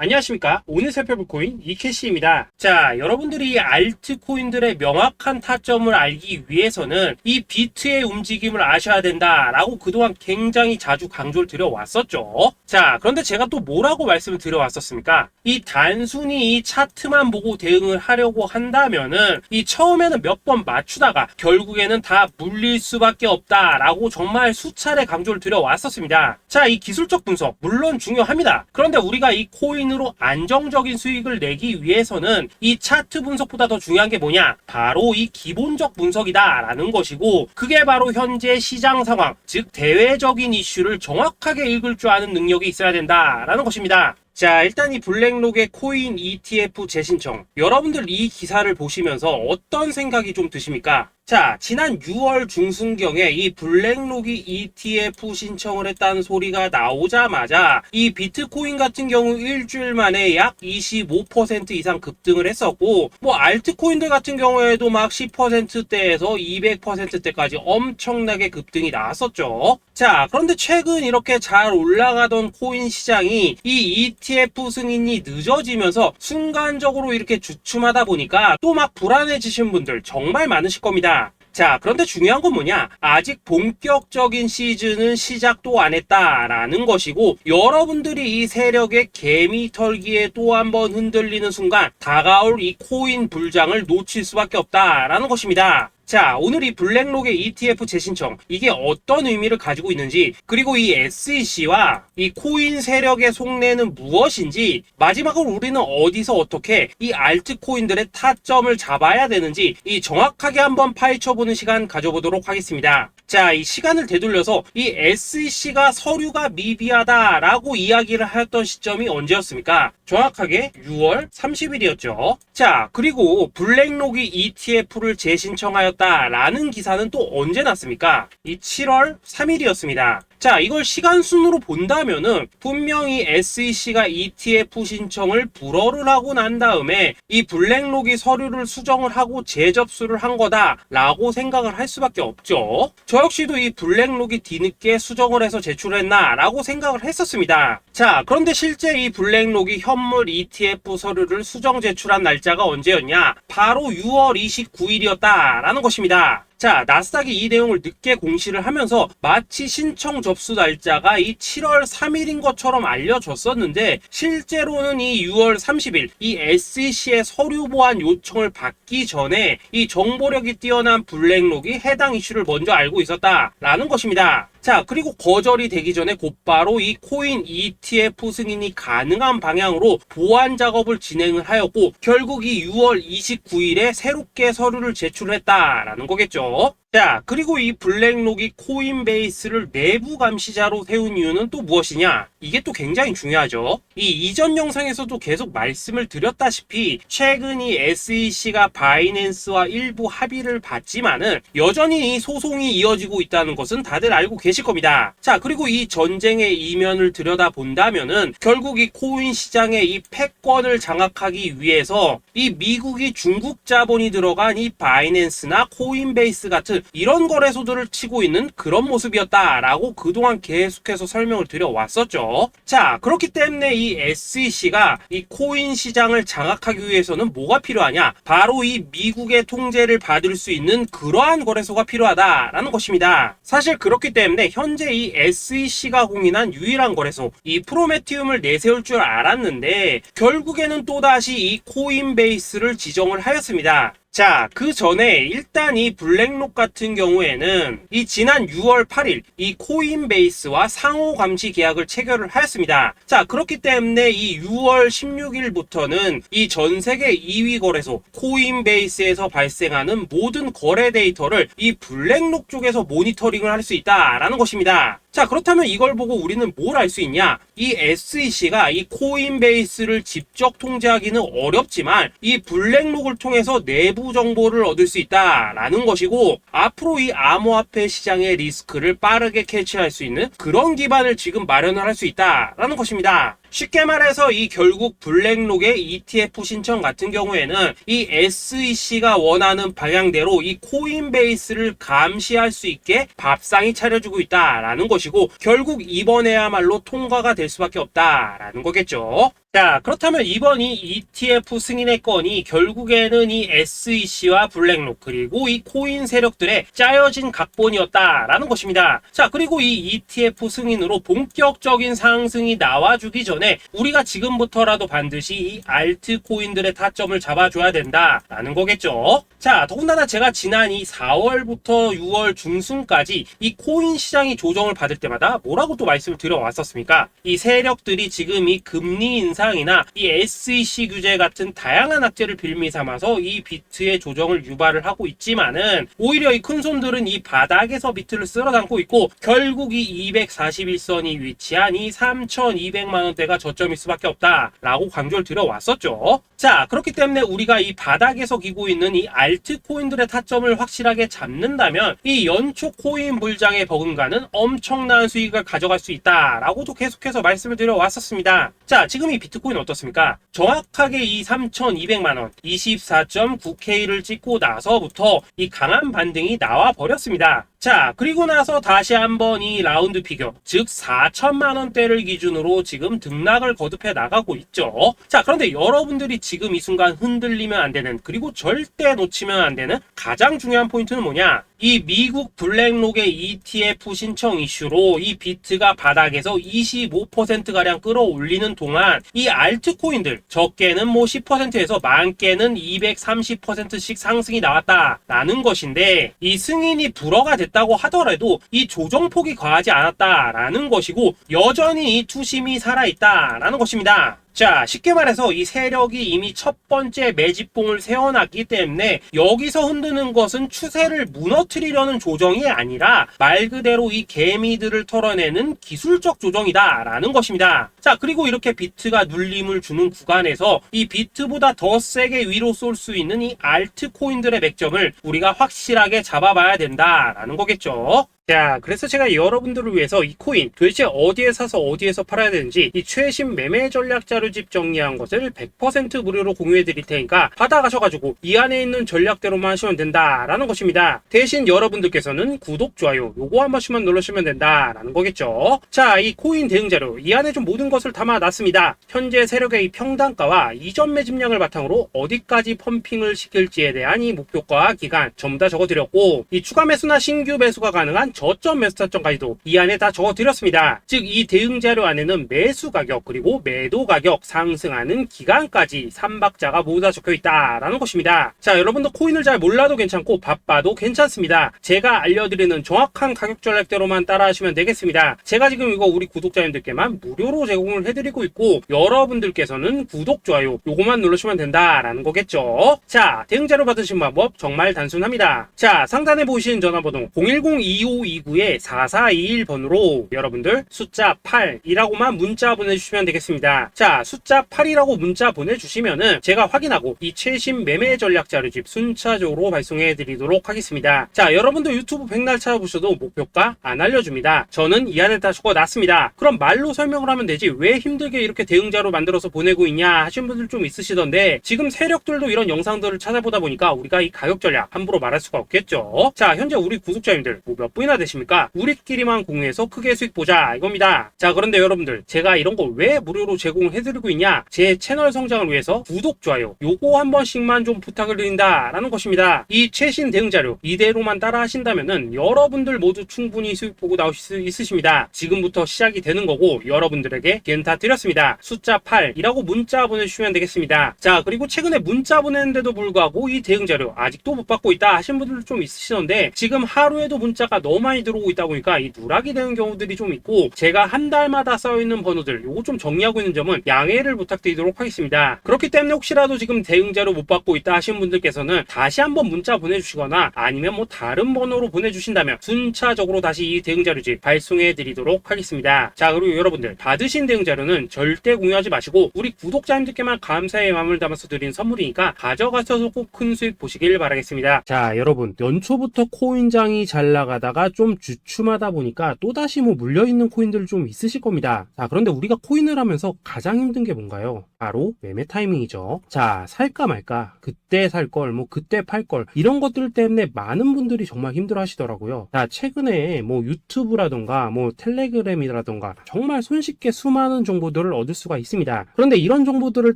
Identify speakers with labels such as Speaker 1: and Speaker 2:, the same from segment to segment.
Speaker 1: 안녕하십니까. 오늘 살펴볼 코인 이캐시입니다. 자, 여러분들이 알트코인들의 명확한 타점을 알기 위해서는 이 비트의 움직임을 아셔야 된다라고 그동안 굉장히 자주 강조를 드려왔었죠. 자, 그런데 제가 또 뭐라고 말씀을 드려왔었습니까? 이 단순히 이 차트만 보고 대응을 하려고 한다면은 이 처음에는 몇 번 맞추다가 결국에는 다 물릴 수밖에 없다라고 정말 수차례 강조를 드려왔었습니다. 자, 이 기술적 분석 물론 중요합니다. 그런데 우리가 이 코인으로 안정적인 수익을 내기 위해서는 이 차트 분석보다 더 중요한 게 뭐냐? 바로 이 기본적 분석이다 라는 것이고, 그게 바로 현재 시장 상황, 즉 대외적인 이슈를 정확하게 읽을 줄 아는 능력이 있어야 된다라는 것입니다. 자, 일단 이 블랙록의 코인 ETF 재신청, 여러분들 이 기사를 보시면서 어떤 생각이 좀 드십니까? 자, 지난 6월 중순경에 이 블랙록이 ETF 신청을 했다는 소리가 나오자마자 이 비트코인 같은 경우 일주일 만에 약 25% 이상 급등을 했었고, 뭐 알트코인들 같은 경우에도 막 10%대에서 200%대까지 엄청나게 급등이 나왔었죠. 자, 그런데 최근 이렇게 잘 올라가던 코인 시장이 이 ETF 승인이 늦어지면서 순간적으로 이렇게 주춤하다 보니까 또 막 불안해지신 분들 정말 많으실 겁니다. 자, 그런데 중요한 건 뭐냐? 아직 본격적인 시즌은 시작도 안 했다라는 것이고, 여러분들이 이 세력의 개미 털기에 또 한 번 흔들리는 순간 다가올 이 코인 불장을 놓칠 수밖에 없다라는 것입니다. 자, 오늘 이 블랙록의 ETF 재신청, 이게 어떤 의미를 가지고 있는지, 그리고 이 SEC와 이 코인 세력의 속내는 무엇인지, 마지막으로 우리는 어디서 어떻게 이 알트코인들의 타점을 잡아야 되는지 이 정확하게 한번 파헤쳐보는 시간 가져보도록 하겠습니다. 자, 이 시간을 되돌려서 이 SEC가 서류가 미비하다라고 이야기를 하였던 시점이 언제였습니까? 정확하게 6월 30일이었죠. 자, 그리고 블랙록이 ETF를 재신청하였다라는 기사는 또 언제 났습니까? 이 7월 3일이었습니다. 자, 이걸 시간순으로 본다면은 분명히 SEC가 ETF 신청을 불허를 하고 난 다음에 이 블랙록이 서류를 수정을 하고 재접수를 한 거다라고 생각을 할 수밖에 없죠. 저 역시도 이 블랙록이 뒤늦게 수정을 해서 제출했나라고 생각을 했었습니다. 자, 그런데 실제 이 블랙록이 현물 ETF 서류를 수정 제출한 날짜가 언제였냐? 바로 6월 29일이었다라는 것입니다. 자, 나스닥이 이 내용을 늦게 공시를 하면서 마치 신청 접수 날짜가 이 7월 3일인 것처럼 알려졌었는데, 실제로는 이 6월 30일 이 SEC의 서류 보완 요청을 받기 전에 이 정보력이 뛰어난 블랙록이 해당 이슈를 먼저 알고 있었다라는 것입니다. 자, 그리고 거절이 되기 전에 곧바로 이 코인 ETF 승인이 가능한 방향으로 보완 작업을 진행을 하였고, 결국 이 6월 29일에 새롭게 서류를 제출했다라는 거겠죠. 자, 그리고 이 블랙록이 코인베이스를 내부 감시자로 세운 이유는 또 무엇이냐? 이게 또 굉장히 중요하죠. 이 이전 영상에서도 계속 말씀을 드렸다시피 최근 이 SEC가 바이낸스와 일부 합의를 봤지만은 여전히 이 소송이 이어지고 있다는 것은 다들 알고 계실 겁니다. 자, 그리고 이 전쟁의 이면을 들여다본다면은 결국 이 코인 시장의 이 패권을 장악하기 위해서 이 미국이 중국 자본이 들어간 이 바이낸스나 코인베이스 같은 이런 거래소들을 치고 있는 그런 모습이었다라고 그동안 계속해서 설명을 드려왔었죠. 자, 그렇기 때문에 이 SEC가 이 코인 시장을 장악하기 위해서는 뭐가 필요하냐? 바로 이 미국의 통제를 받을 수 있는 그러한 거래소가 필요하다라는 것입니다. 사실 그렇기 때문에 현재 이 SEC가 공인한 유일한 거래소, 이 프로메티움을 내세울 줄 알았는데 결국에는 또다시 이 코인베이스를 지정을 하였습니다. 자, 그 전에 일단 이 블랙록 같은 경우에는 이 지난 6월 8일 이 코인베이스와 상호 감시 계약을 체결을 하였습니다. 자, 그렇기 때문에 이 6월 16일부터는 이 전 세계 2위 거래소 코인베이스에서 발생하는 모든 거래 데이터를 이 블랙록 쪽에서 모니터링을 할 수 있다라는 것입니다. 자, 그렇다면 이걸 보고 우리는 뭘 알 수 있냐? 이 SEC가 이 코인베이스를 직접 통제하기는 어렵지만 이 블랙록을 통해서 내부 정보를 얻을 수 있다라는 것이고, 앞으로 이 암호화폐 시장의 리스크를 빠르게 캐치할 수 있는 그런 기반을 지금 마련을 할 수 있다라는 것입니다. 쉽게 말해서 이 결국 블랙록의 ETF 신청 같은 경우에는 이 SEC가 원하는 방향대로 이 코인베이스를 감시할 수 있게 밥상이 차려주고 있다라는 것이고, 결국 이번에야말로 통과가 될 수밖에 없다라는 거겠죠. 자, 그렇다면 이번 이 ETF 승인의 건이 결국에는 이 SEC와 블랙록 그리고 이 코인 세력들의 짜여진 각본이었다라는 것입니다. 자, 그리고 이 ETF 승인으로 본격적인 상승이 나와주기 전에 우리가 지금부터라도 반드시 이 알트코인들의 타점을 잡아줘야 된다라는 거겠죠. 자, 더군다나 제가 지난 이 4월부터 6월 중순까지 이 코인 시장이 조정을 받을 때마다 뭐라고 또 말씀을 드려왔었습니까? 이 세력들이 지금 이 금리 인상이나 이 SEC 규제 같은 다양한 악재를 빌미 삼아서 이 비트의 조정을 유발을 하고 있지만은 오히려 이 큰손들은 이 바닥에서 비트를 쓸어 담고 있고 결국 이 241선이 위치한 이 3,200만 원대가 저점일 수밖에 없다라고 강조를 드려왔었죠. 자, 그렇기 때문에 우리가 이 바닥에서 기고 있는 이 알트코인들의 타점을 확실하게 잡는다면 이 연초 코인 물장에 버금가는 엄청난 수익을 가져갈 수 있다라고도 계속해서 말씀을 드려왔었습니다. 자, 지금 이 비트코인 어떻습니까? 정확하게 이 3,200만 원 24.9K를 찍고 나서부터 이 강한 반등이 나와 버렸습니다. 자, 그리고 나서 다시 한번 이 라운드 피겨, 즉 4천만 원대를 기준으로 지금 등락을 거듭해 나가고 있죠. 자, 그런데 여러분들이 지금 이 순간 흔들리면 안 되는, 그리고 절대 놓치면 안 되는 가장 중요한 포인트는 뭐냐? 이 미국 블랙록의 ETF 신청 이슈로 이 비트가 바닥에서 25%가량 끌어올리는 동안 이 알트코인들 적게는 뭐 10%에서 많게는 230%씩 상승이 나왔다라는 것인데, 이 승인이 불허가 됐다고 하더라도 이 조정폭이 과하지 않았다라는 것이고 여전히 이 투심이 살아있다라는 것입니다. 자, 쉽게 말해서 이 세력이 이미 첫 번째 매집봉을 세워놨기 때문에 여기서 흔드는 것은 추세를 무너뜨리려는 조정이 아니라 말 그대로 이 개미들을 털어내는 기술적 조정이다라는 것입니다. 자, 그리고 이렇게 비트가 눌림을 주는 구간에서 이 비트보다 더 세게 위로 쏠 수 있는 이 알트코인들의 맥점을 우리가 확실하게 잡아봐야 된다라는 거겠죠. 자, 그래서 제가 여러분들을 위해서 이 코인 도대체 어디에 사서 어디에서 팔아야 되는지 이 최신 매매 전략 자료집 정리한 것을 100% 무료로 공유해 드릴 테니까 받아가셔가지고 이 안에 있는 전략대로만 하시면 된다라는 것입니다. 대신 여러분들께서는 구독, 좋아요 요거 한 번씩만 눌러주시면 된다라는 거겠죠. 자, 이 코인 대응 자료 이 안에 좀 모든 것을 담아놨습니다. 현재 세력의 이 평단가와 이전 매집량을 바탕으로 어디까지 펌핑을 시킬지에 대한 이 목표가 기간 전부 다 적어드렸고, 이 추가 매수나 신규 매수가 가능한 저점 매수 타점까지도 이 안에 다 적어드렸습니다. 즉 이 대응 자료 안에는 매수 가격 그리고 매도 가격, 상승하는 기간까지 3박자가 모두 다 적혀있다라는 것입니다. 자, 여러분도 코인을 잘 몰라도 괜찮고 바빠도 괜찮습니다. 제가 알려드리는 정확한 가격 전략대로만 따라하시면 되겠습니다. 제가 지금 이거 우리 구독자님들께만 무료로 제공을 해드리고 있고 여러분들께서는 구독, 좋아요 요거만 누르시면 된다라는 거겠죠. 자, 대응 자료 받으신 방법 정말 단순합니다. 자, 상단에 보이시는 전화번호 010-2529-4421번으로 여러분들 숫자 8이라고만 문자 보내주시면 되겠습니다. 자, 숫자 8이라고 문자 보내주시면은 제가 확인하고 이 최신 매매 전략 자료집 순차적으로 발송해 드리도록 하겠습니다. 자, 여러분도 유튜브 백날 찾아보셔도 목표가 안 알려줍니다. 저는 이 안에 다 적어놨습니다. 그럼 말로 설명을 하면 되지 왜 힘들게 이렇게 대응자로 만들어서 보내고 있냐 하신 분들 좀 있으시던데, 지금 세력들도 이런 영상들을 찾아보다 보니까 우리가 이 가격 전략 함부로 말할 수가 없겠죠. 자, 현재 우리 구독자님들 뭐 몇 분이나 되십니까? 우리끼리만 공유해서 크게 수익 보자 이겁니다. 자, 그런데 여러분들 제가 이런 거 왜 무료로 제공해드리고 있냐? 제 채널 성장을 위해서 구독, 좋아요 요거 한 번씩만 좀 부탁을 드린다라는 것입니다. 이 최신 대응 자료 이대로만 따라 하신다면은 여러분들 모두 충분히 수익 보고 나오실 수 있으십니다. 지금부터 시작이 되는 거고 여러분들에게 기회는 다 드렸습니다. 숫자 8이라고 문자 보내주시면 되겠습니다. 자, 그리고 최근에 문자 보냈는데도 불구하고 이 대응 자료 아직도 못 받고 있다 하신 분들도 좀 있으시던데, 지금 하루에도 문자가 너무 많이 들어오고 있다 보니까 이 누락이 되는 경우들이 좀 있고, 제가 한 달마다 써있는 번호들 요거 좀 정리하고 있는 점은 양해를 부탁드리도록 하겠습니다. 그렇기 때문에 혹시라도 지금 대응 자료 못 받고 있다 하신 분들께서는 다시 한번 문자 보내주시거나 아니면 뭐 다른 번호로 보내주신다면 순차적으로 다시 이 대응 자료집 발송해 드리도록 하겠습니다. 자, 그리고 여러분들 받으신 대응 자료는 절대 공유하지 마시고 우리 구독자님들께만 감사의 마음을 담아서 드린 선물이니까 가져가셔서 꼭 큰 수익 보시길 바라겠습니다. 자, 여러분 연초부터 코인장이 잘 나가다가 좀 주춤하다 보니까 또다시 뭐 물려있는 코인들 좀 있으실 겁니다. 자, 그런데 우리가 코인을 하면서 가장 힘든 게 뭔가요? 바로 매매 타이밍이죠. 자, 살까 말까, 그때 살 걸, 뭐 그때 팔 걸, 이런 것들 때문에 많은 분들이 정말 힘들어 하시더라고요. 자, 최근에 뭐 유튜브라던가 뭐 텔레그램이라던가 정말 손쉽게 수많은 정보들을 얻을 수가 있습니다. 그런데 이런 정보들을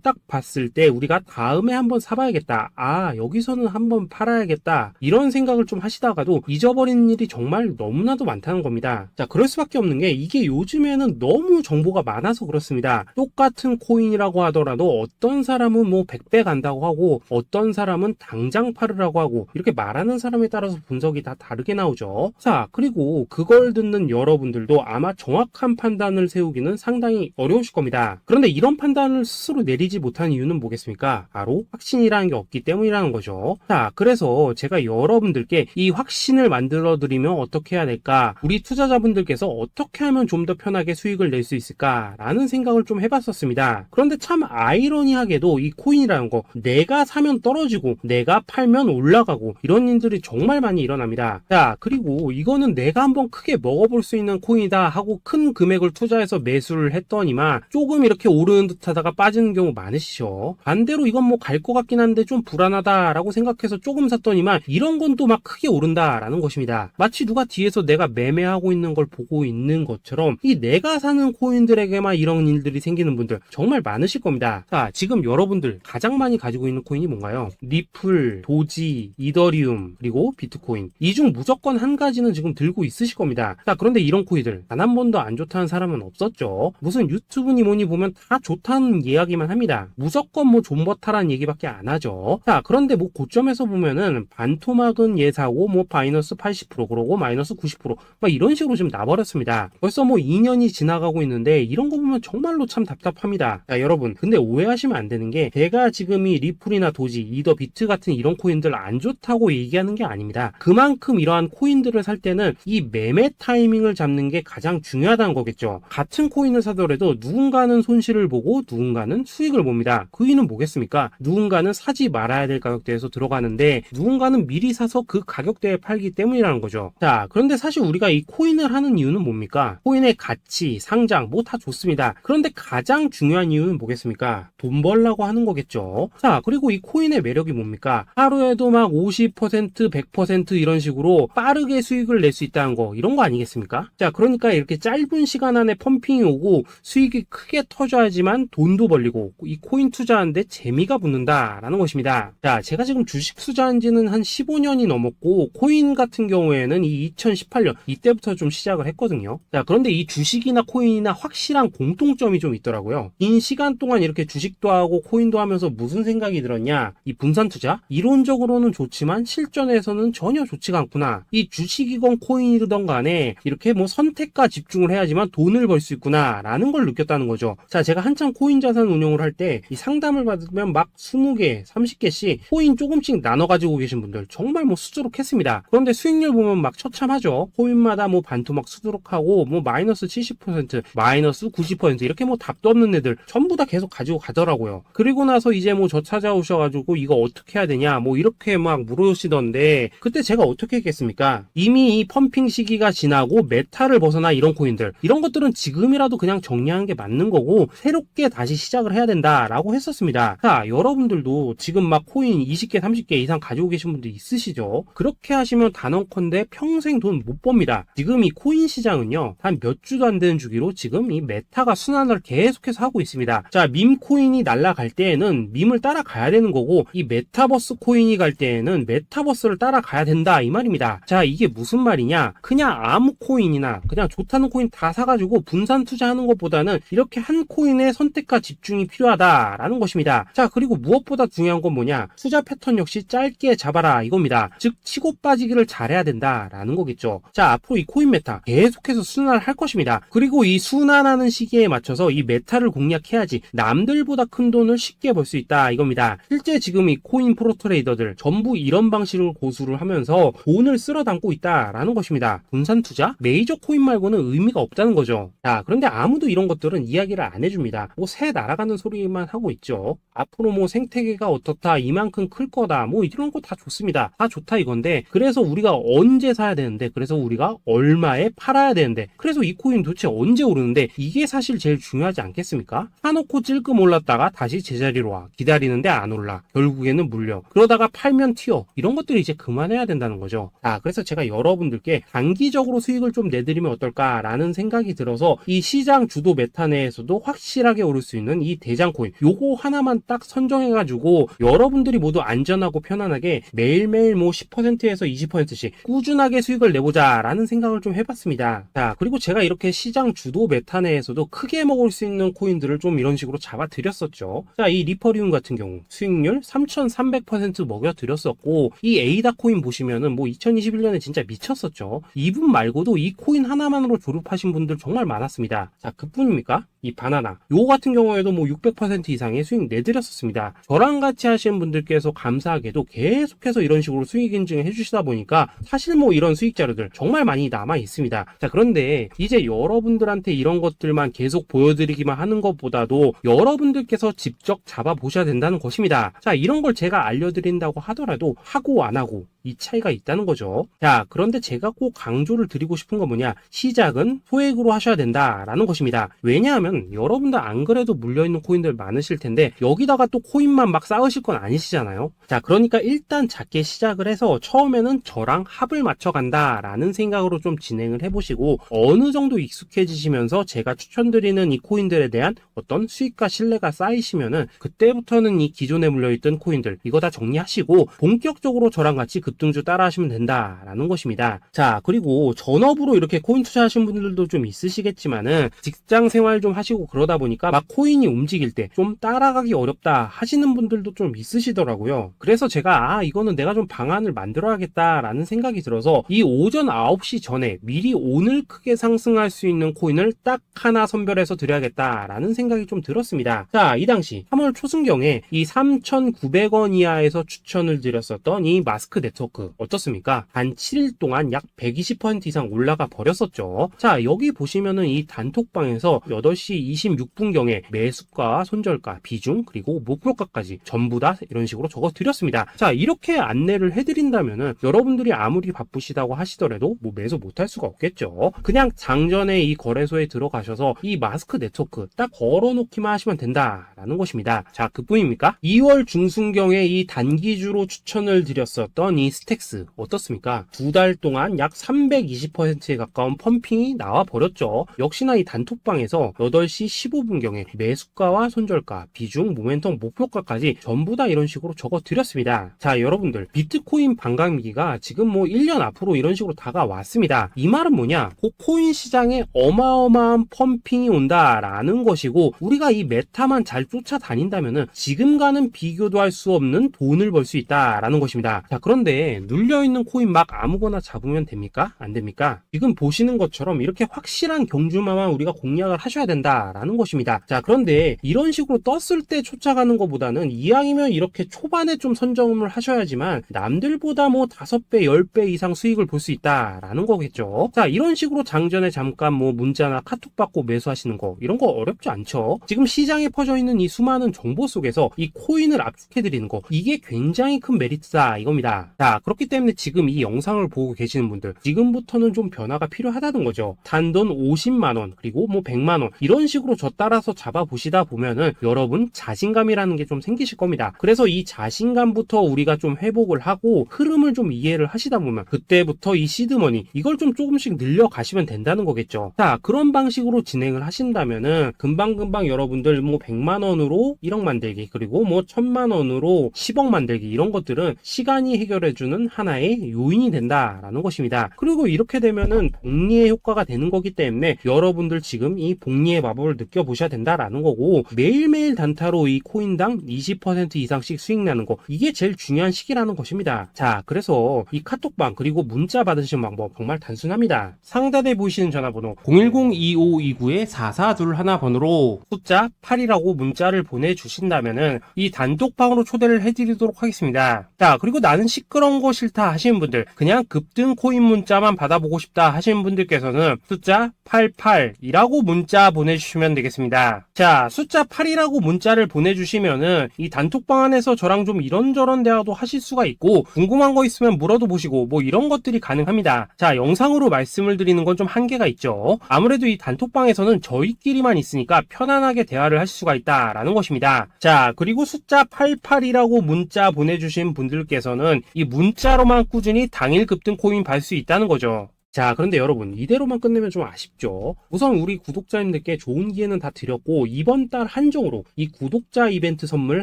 Speaker 1: 딱 봤을 때 우리가 다음에 한번 사봐야겠다, 아 여기서는 한번 팔아야겠다, 이런 생각을 좀 하시다가도 잊어버리는 일이 정말 너무나도 많다는 겁니다. 자, 그럴 수밖에 없는 게 이게 요즘에는 너무 정보가 많아서 그렇습니다. 똑같은 코인이라고 하더라도 어떤 사람은 뭐 100배 간다고 하고 어떤 사람은 당장 팔으라고 하고, 이렇게 말하는 사람에 따라서 분석이 다 다르게 나오죠. 자, 그리고 그걸 듣는 여러분들도 아마 정확한 판단을 세우기는 상당히 어려우실 겁니다. 그런데 이런 판단을 스스로 내리지 못한 이유는 뭐겠습니까? 바로 확신이라는 게 없기 때문이라는 거죠. 자, 그래서 제가 여러분들께 이 확신을 만들어 드리면 어떻게 해야 될까, 우리 투자자분들께서 어떻게 하면 좀 더 편하게 수익을 낼 수 있을까 라는 생각을 좀 해봤었습니다. 그런데 참 아이러니하게도 이 코인이라는 거, 내가 사면 떨어지고 내가 팔면 올라가고 이런 일들이 정말 많이 일어납니다. 자, 그리고 이거는 내가 한번 크게 먹어볼 수 있는 코인이다 하고 큰 금액을 투자해서 매수를 했더니만 조금 이렇게 오르는 듯 하다가 빠지는 경우 많으시죠. 반대로 이건 뭐 갈 것 같긴 한데 좀 불안하다라고 생각해서 조금 샀더니만 이런 건 또 막 크게 오른다라는 것입니다. 마치 누가 뒤에서 내가 매매하고 있는 걸 보고 있는 것처럼 이 내가 사는 코인들에게만 이런 일들이 생기는 분들 정말 많으실 겁니다. 자, 지금 여러분들 가장 많이 가지고 있는 코인이 뭔가요? 리플, 도지, 이더리움, 그리고 비트코인. 이 중 무조건 한 가지는 지금 들고 있으실 겁니다. 자, 그런데 이런 코인들 단 한 번도 안 좋다는 사람은 없었죠. 무슨 유튜브니 뭐니 보면 다 좋다는 이야기만 합니다. 무조건 뭐 존버타라는 얘기밖에 안 하죠. 자, 그런데 뭐 고점에서 보면은 반토막은 예사고 뭐 마이너스 80% 그러고 마이너스 90% 막 이런 식으로 지금 나버렸습니다. 벌써 뭐 2년이 지나가고 있는데 이런 거 보면 정말로 참 답답합니다. 자, 여러분, 근데 오해하시면 안 되는 게 제가 지금 이 리플이나 도지, 이더, 비트 같은 이런 코인들 안 좋다고 얘기하는 게 아닙니다. 그만큼 이러한 코인들을 살 때는 이 매매 타이밍을 잡는 게 가장 중요하다는 거겠죠. 같은 코인을 사더라도 누군가는 손실을 보고 누군가는 수익을 봅니다. 그 이유는 뭐겠습니까? 누군가는 사지 말아야 될 가격대에서 들어가는데 누군가는 미리 사서 그 가격대에 팔기 때문이라는 거죠. 자, 그런데 사실 우리가 이 코인을 하는 이유는 뭡니까? 코인의 가치, 상장 뭐 다 좋습니다. 그런데 가장 중요한 이유는 뭐겠습니까? 돈 벌라고 하는 거겠죠. 자, 그리고 이 코인의 매력이 뭡니까? 하루에도 막 50%, 100% 이런 식으로 빠르게 수익을 낼 수 있다는 거, 이런 거 아니겠습니까? 자, 그러니까 이렇게 짧은 시간 안에 펌핑이 오고 수익이 크게 터져야지만 돈도 벌리고 이 코인 투자하는데 재미가 붙는다라는 것입니다. 자, 제가 지금 주식 투자한 지는 한 15년이 넘었고 코인 같은 경우에는 이 2018년 이때부터 좀 시작을 했거든요. 자, 그런데 이 주식이나 코인이나 확실한 공통점이 좀 있더라고요. 긴 시간 동안 이렇게 주식도 하고 코인도 하면서 무슨 생각이 들었냐? 이 분산 투자? 이론적으로는 좋지만 실전에서는 전혀 좋지가 않구나. 이 주식이건 코인이든 간에 이렇게 뭐 선택과 집중을 해야지만 돈을 벌 수 있구나 라는 걸 느꼈다는 거죠. 자, 제가 한창 코인 자산 운용을 할 때 이 상담을 받으면 막 20개, 30개씩 코인 조금씩 나눠 가지고 계신 분들 정말 뭐 수두룩했습니다. 그런데 수익률 보면 막 처참하죠. 코인마다 뭐 반토막 수두룩하고 뭐 마이너스 70%, 마이너스 90% 이렇게 뭐 답도 없는 애들 전부 다 계속 가지고 가더라고요. 그리고 나서 이제 뭐 저 찾아오셔가지고 이거 어떻게 해야 되냐 뭐 이렇게 막 물으시던데 그때 제가 어떻게 했겠습니까? 이미 이 펌핑 시기가 지나고 메타를 벗어나 이런 코인들, 이런 것들은 지금이라도 그냥 정리하는 게 맞는 거고 새롭게 다시 시작을 해야 된다라고 했었습니다. 자, 여러분들도 지금 막 코인 20개, 30개 이상 가지고 계신 분들 있으시죠? 그렇게 하시면 단언컨대 평생 돈 못 법니다. 지금 이 코인 시장은요, 한 몇 주도 안 되는 주기로 지금 이 메타가 순환을 계속해서 하고 있습니다. 자, 밈 코인이 날아갈 때에는 밈을 따라가야 되는 거고 이 메타버스 코인이 갈 때에는 메타버스를 따라가야 된다 이 말입니다. 자, 이게 무슨 말이냐? 그냥 아무 코인이나 그냥 좋다는 코인 다 사가지고 분산 투자하는 것보다는 이렇게 한 코인의 선택과 집중이 필요하다라는 것입니다. 자, 그리고 무엇보다 중요한 건 뭐냐? 투자 패턴 역시 짧게 잡아라 이겁니다. 즉 치고 빠지기를 잘해야 된다라는 거겠죠. 자, 앞으로 이 코인 메타 계속해서 순환을 할 것입니다. 그리고 이 순환하는 시기에 맞춰서 이 메타를 공략해야지 남들보다 큰 돈을 쉽게 벌 수 있다 이겁니다. 실제 지금 이 코인 프로 트레이더들 전부 이런 방식을 고수를 하면서 돈을 쓸어 담고 있다라는 것입니다. 분산 투자? 메이저 코인 말고는 의미가 없다는 거죠. 자, 그런데 아무도 이런 것들은 이야기를 안 해줍니다. 뭐 새 날아가는 소리만 하고 있죠. 앞으로 뭐 생태계가 어떻다, 이만큼 클 거다, 뭐 이런 거 다 좋습니다. 다 좋다 이건데 그래서 우리가 언제 사야 되는데, 그래서 우리가 얼마에 팔아야 되는데, 그래서 이 코인 도대체 언제 오르는데, 이게 사실 제일 중요하지 않겠습니까? 사놓고 찔끔 올랐다가 다시 제자리로 와. 기다리는데 안 올라. 결국에는 물려. 그러다가 팔면 튀어. 이런 것들을 이제 그만해야 된다는 거죠. 그래서 제가 여러분들께 단기적으로 수익을 좀 내드리면 어떨까라는 생각이 들어서 이 시장 주도 메타 내에서도 확실하게 오를 수 있는 이 대장코인 요거 하나만 딱 선정해가지고 여러분들이 모두 안전하고 편안하게 매일매일 뭐 10%에서 20%씩 꾸준하게 수익을 내보자 라는 생각을 좀 해봤습니다. 자, 그리고 제가 이렇게 시장 주도 메타 내에서도 크게 먹을 수 있는 코인들을 좀 이런 식으로 잡아드렸었죠. 자, 이 리퍼리움 같은 경우 수익률 3300% 먹여드렸었고, 이 에이다 코인 보시면은 뭐 2021년에 진짜 미쳤었죠. 이분 말고도 이 코인 하나만으로 졸업하신 분들 정말 많았습니다. 자, 그뿐입니까? 이 바나나 요거 같은 경우에도 뭐 600% 이상의 수익 내드렸었습니다. 저랑 같이 하시는 분들께서 감사하게도 계속해서 이런 식으로 수익 인증을 해주시다 보니까 사실 뭐 이런 수익 자료들 정말 많이 남아 있습니다. 자, 그런데 이제 여러분들한테 이런 것들만 계속 보여드리기만 하는 것보다도 여러분들께서 직접 잡아보셔야 된다는 것입니다. 자, 이런 걸 제가 알려드린다고 하더라도 하고 안 하고 이 차이가 있다는 거죠. 자, 그런데 제가 꼭 강조를 드리고 싶은 건 뭐냐, 시작은 소액으로 하셔야 된다라는 것입니다. 왜냐하면 여러분들 안 그래도 물려있는 코인들 많으실 텐데 여기다가 또 코인만 막 쌓으실 건 아니시잖아요. 자, 그러니까 일단 작게 시작을 해서 처음에는 저랑 합을 맞춰 간다라는 생각으로 좀 진행을 해보시고 어느 정도 익숙해지시면서 제가 추천드리는 이 코인들에 대한 어떤 수익과 신뢰가 쌓이시면은 그때부터는 이 기존에 물려있던 코인들 이거 다 정리하시고 본격적으로 저랑 같이 급등주 따라 하시면 된다라는 것입니다. 자, 그리고 전업으로 이렇게 코인 투자하시는 분들도 좀 있으시겠지만은 직장 생활 좀 하시고 그러다 보니까 막 코인이 움직일 때 좀 따라가기 어렵다 하시는 분들도 좀 있으시더라고요. 그래서 제가 이거는 내가 좀 방안을 만들어야겠다라는 생각이 들어서 이 오전 9시 전에 미리 오늘 크게 상승할 수 있는 코인을 딱 하나 선별해서 드려야겠다라는 생각이 좀 들었습니다. 자, 이 당시 3월 초순경에 이 3,900원 이하에서 추천을 드렸었던 이 마스크 네트워크 어떻습니까? 단 7일 동안 약 120% 이상 올라가 버렸었죠. 자, 여기 보시면은 이 단톡방에서 8시 26분경에 매수가, 손절가, 비중, 그리고 목표가까지 전부 다 이런 식으로 적어 드렸습니다. 자, 이렇게 안내를 해드린다면은 여러분들이 아무리 바쁘시다고 하시더라도 뭐 매수 못할 수가 없겠죠. 그냥 장전에 이 거래소에 들어가셔서 이 마스크 네트워크 딱 걸어놓기만 하시면 된다라는 것입니다. 자, 그뿐입니까? 2월 중순경에 이 단기주로 추천을 드렸었던 이 스택스 어떻습니까? 2달 동안 약 320%에 가까운 펌핑이 나와 버렸죠. 역시나 이 단톡방에서 8시 15분경에 매수가와 손절가, 비중, 모멘텀, 목표가까지 전부 다 이런 식으로 적어 드렸습니다. 자, 여러분들 비트코인 반감기가 지금 뭐 1년 앞으로 이런 식으로 다가왔습니다. 이 말은 뭐냐? 코인 시장에 어마어마한 펌핑이 온다라는 것이고 우리가 이 메타만 잘 쫓아다닌다면은 지금과는 비교도 할 수 없는 돈을 벌 수 있다라는 것입니다. 자, 그런데 눌려있는 코인 막 아무거나 잡으면 됩니까? 안 됩니까? 지금 보시는 것처럼 이렇게 확실한 경주마만 우리가 공략을 하셔야 된다라는 것입니다. 자, 그런데 이런 식으로 떴을 때 쫓아가는 것보다는 이왕이면 이렇게 초반에 좀 선점을 하셔야지만 남들보다 뭐 5배, 10배 이상 수익을 볼 수 있다라는 거겠죠. 자, 이런 식으로 장전에 잠깐 뭐 문자나 카톡 받고 매수하시는 거 이런 거 어렵지 않죠. 지금 시장에 퍼져 있는 이 수많은 정보 속에서 이 코인을 압축해드리는 거 이게 굉장히 큰 메리트다 이겁니다. 자, 그렇기 때문에 지금 이 영상을 보고 계시는 분들 지금부터는 좀 변화가 필요하다는 거죠. 단돈 50만원 그리고 뭐 100만원 이런 식으로 저 따라서 잡아보시다 보면은 여러분 자신감이라는 게 좀 생기실 겁니다. 그래서 이 자신감부터 우리가 좀 회복을 하고 흐름을 좀 이해를 하시다 보면 그때부터 이 시드머니 이걸 좀 조금씩 늘려가시면 된다는 거겠죠. 자, 그런 방식으로 진행을 하신다면은 금방금방 여러분들 뭐 100만원으로 1억 만들기 그리고 뭐 1000만원으로 10억 만들기 이런 것들은 시간이 해결해주는 하나의 요인이 된다라는 것입니다. 그리고 이렇게 되면은 복리의 효과가 되는 거기 때문에 여러분들 지금 이 복리의 마법을 느껴보셔야 된다라는 거고 매일매일 단타로 이 코인당 20% 이상씩 수익 나는 거 이게 제일 중요한 시기라는 것입니다. 자, 그래서 이 카톡방 그리고 문자 받으시는 방법 정말 단순합니다. 상단에 보이시는 전화번호 010-2529-4421 번호로 숫자 8이라고 문자를 보내주신다면은 이 단톡방으로 초대를 해드리도록 하겠습니다. 자, 그리고 나는 시끄러운 거 싫다 하시는 분들 그냥 급등 코인 문자만 받아보고 싶다 하시는 분들께서는 숫자 88이라고 문자 보내 보내주시면 되겠습니다. 자, 숫자 8이라고 문자를 보내주시면은 이 단톡방 안에서 저랑 좀 이런저런 대화도 하실 수가 있고, 궁금한 거 있으면 물어도 보시고 뭐 이런 것들이 가능합니다. 자, 영상으로 말씀을 드리는 건 좀 한계가 있죠. 아무래도 이 단톡방에서는 저희끼리만 있으니까 편안하게 대화를 하실 수가 있다라는 것입니다. 자, 그리고 숫자 88이라고 문자 보내주신 분들께서는 이 문자로만 꾸준히 당일 급등 코인 받을 수 있다는 거죠. 자, 그런데 여러분, 이대로만 끝내면 좀 아쉽죠. 우선 우리 구독자님들께 좋은 기회는 다 드렸고, 이번 달 한정으로 이 구독자 이벤트 선물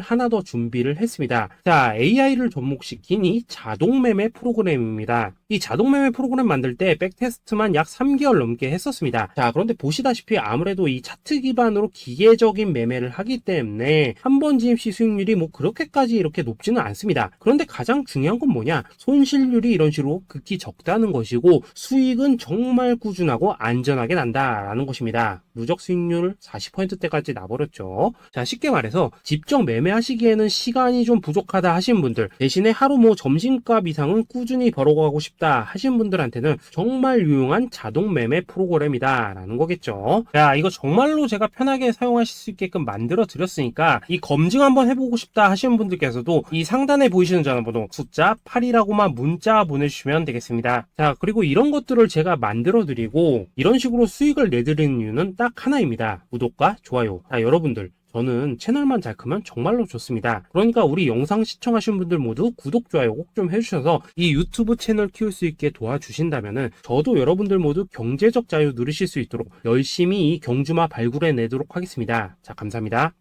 Speaker 1: 하나 더 준비를 했습니다. 자, AI를 접목시킨 이 자동매매 프로그램입니다. 이 자동매매 프로그램 만들 때 백테스트만 약 3개월 넘게 했었습니다. 자, 그런데 보시다시피 아무래도 이 차트 기반으로 기계적인 매매를 하기 때문에 한 번 진입 시 수익률이 뭐 그렇게까지 이렇게 높지는 않습니다. 그런데 가장 중요한 건 뭐냐? 손실률이 이런 식으로 극히 적다는 것이고, 수익은 정말 꾸준하고 안전하게 난다라는 것입니다. 누적 수익률 40%대까지 나버렸죠. 자, 쉽게 말해서 직접 매매하시기에는 시간이 좀 부족하다 하신 분들, 대신에 하루 뭐 점심값 이상은 꾸준히 벌어가고 싶다 하신 분들한테는 정말 유용한 자동 매매 프로그램이다 라는 거겠죠. 자, 이거 정말로 제가 편하게 사용하실 수 있게끔 만들어 드렸으니까 이 검증 한번 해보고 싶다 하시는 분들께서도 이 상단에 보이시는 전화번호 숫자 8이라고만 문자 보내주시면 되겠습니다. 자, 그리고 이런 것들을 제가 만들어 드리고 이런 식으로 수익을 내드리는 이유는 딱 하나입니다. 구독과 좋아요. 자, 여러분들, 저는 채널만 잘 크면 정말로 좋습니다. 그러니까 우리 영상 시청하신 분들 모두 구독, 좋아요 꼭 좀 해주셔서 이 유튜브 채널 키울 수 있게 도와주신다면은 저도 여러분들 모두 경제적 자유 누리실 수 있도록 열심히 이 경주마 발굴해 내도록 하겠습니다. 자, 감사합니다.